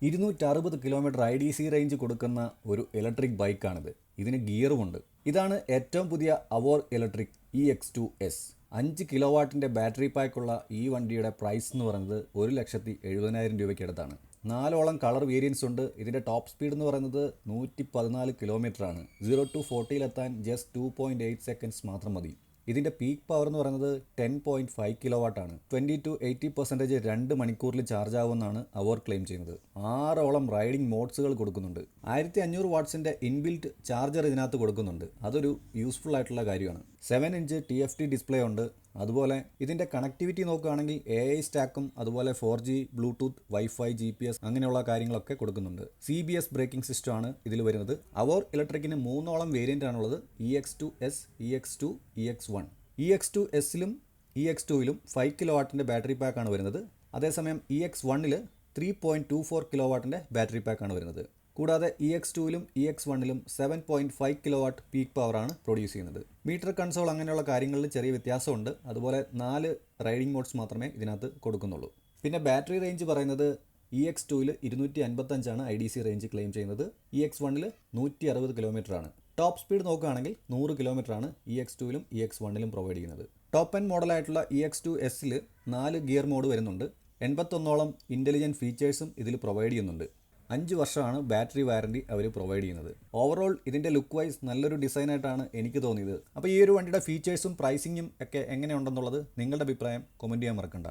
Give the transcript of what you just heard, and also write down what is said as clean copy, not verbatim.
260 kilometre IDC range കൊടുക്കുന്ന ഒരു electric ബൈക്കാണിത്. ഇതിന് ഗിയറുമുണ്ട്. ഇതാണ് ഏറ്റവും പുതിയ അവോർ ഇലക്ട്രിക് EX2S. 5 കിലോ വാട്ടിൻ്റെ ബാറ്ററി പാക്കുള്ള ഈ വണ്ടിയുടെ പ്രൈസ് എന്ന് പറയുന്നത് 1,70,000 രൂപയ്ക്കടുത്താണ്. 4ഓളം കളർ വേരിയൻസ് ഉണ്ട്. ഇതിൻ്റെ ടോപ്പ് സ്പീഡ് എന്ന് പറയുന്നത് 114 കിലോമീറ്ററാണ്. 0 to 40 ജസ്റ്റ് 2.8 സെക്കൻഡ്സ് മാത്രം മതി. ഇതിൻ്റെ പീക്ക് പവർ എന്ന് പറയുന്നത് 10.5 കിലോ വാട്ടാണ്. 20 to 80% 2 മണിക്കൂറിൽ ചാർജ് ആവുമെന്നാണ് അവർ ക്ലെയിം ചെയ്യുന്നത്. 6ഓളം റൈഡിംഗ് മോഡ്സുകൾ കൊടുക്കുന്നുണ്ട്. 1500 വാട്ട്സിൻ്റെ ഇൻബിൽറ്റ് ചാർജർ ഇതിനകത്ത് കൊടുക്കുന്നുണ്ട്. അതൊരു യൂസ്ഫുൾ ആയിട്ടുള്ള കാര്യമാണ്. 7 ഇഞ്ച് TFT ഡിസ്പ്ലേ ഉണ്ട്. അതുപോലെ ഇതിൻ്റെ കണക്ടിവിറ്റി നോക്കുകയാണെങ്കിൽ AI സ്റ്റാക്കും അതുപോലെ 4G ബ്ലൂടൂത്ത് വൈഫൈ GPS അങ്ങനെയുള്ള കാര്യങ്ങളൊക്കെ കൊടുക്കുന്നുണ്ട്. CBS ബ്രേക്കിംഗ് സിസ്റ്റം ആണ് ഇതിൽ വരുന്നത്. അവർ ഇലക്ട്രിക്കിന് 3ഓളം വേരിയൻ്റ് ആണുള്ളത്. EX2S, EX2, EX1. EX2Sലും EX2ലും 5 kilo വാട്ടിൻ്റെ battery പാക്കാണ് വരുന്നത്. അതേസമയം EX1ൽ 3.24 കിലോ വാട്ടിൻ്റെ ബാറ്ററി പാക്കാണ് വരുന്നത്. കൂടാതെ EX2ലും EX1ലും 7.5 കിലോ വാട്ട് പീക്ക് പവറാണ് പ്രൊഡ്യൂസ് ചെയ്യുന്നത്. മീറ്റർ കൺസോൾ അങ്ങനെയുള്ള കാര്യങ്ങളിൽ ചെറിയ വ്യത്യാസമുണ്ട്. അതുപോലെ 4 റൈഡിംഗ് മോഡ്സ് മാത്രമേ ഇതിനകത്ത് കൊടുക്കുന്നുള്ളൂ. പിന്നെ ബാറ്ററി റേഞ്ച് പറയുന്നത് EX2ൽ 255 IDC റേഞ്ച് ക്ലെയിം ചെയ്യുന്നത്. EX1ൽ 160 കിലോമീറ്ററാണ്. ടോപ്പ് സ്പീഡ് നോക്കുകയാണെങ്കിൽ 100 കിലോമീറ്ററാണ് EX2ലും EX1ലും പ്രൊവൈഡ് ചെയ്യുന്നത്. ടോപ്പ് എൻഡ് മോഡലായിട്ടുള്ള EX2Sൽ 4 ഗിയർ മോഡ് വരുന്നുണ്ട്. 81ഓളം ഇൻ്റലിജൻറ്റ് ഫീച്ചേഴ്സും ഇതിൽ പ്രൊവൈഡ് ചെയ്യുന്നുണ്ട്. 5 വർഷമാണ് ബാറ്ററി വാറൻറ്റി അവർ പ്രൊവൈഡ് ചെയ്യുന്നത്. ഓവറോൾ ഇതിൻ്റെ ലുക്ക് വൈസ് നല്ലൊരു ഡിസൈനായിട്ടാണ് എനിക്ക് തോന്നിയത്. അപ്പോൾ ഈ ഒരു വണ്ടിയുടെ ഫീച്ചേഴ്സും പ്രൈസിങ്ങും ഒക്കെ എങ്ങനെയുണ്ടെന്നുള്ളത് നിങ്ങളുടെ അഭിപ്രായം കമൻറ്റ് ചെയ്യാൻ മറക്കണ്ട.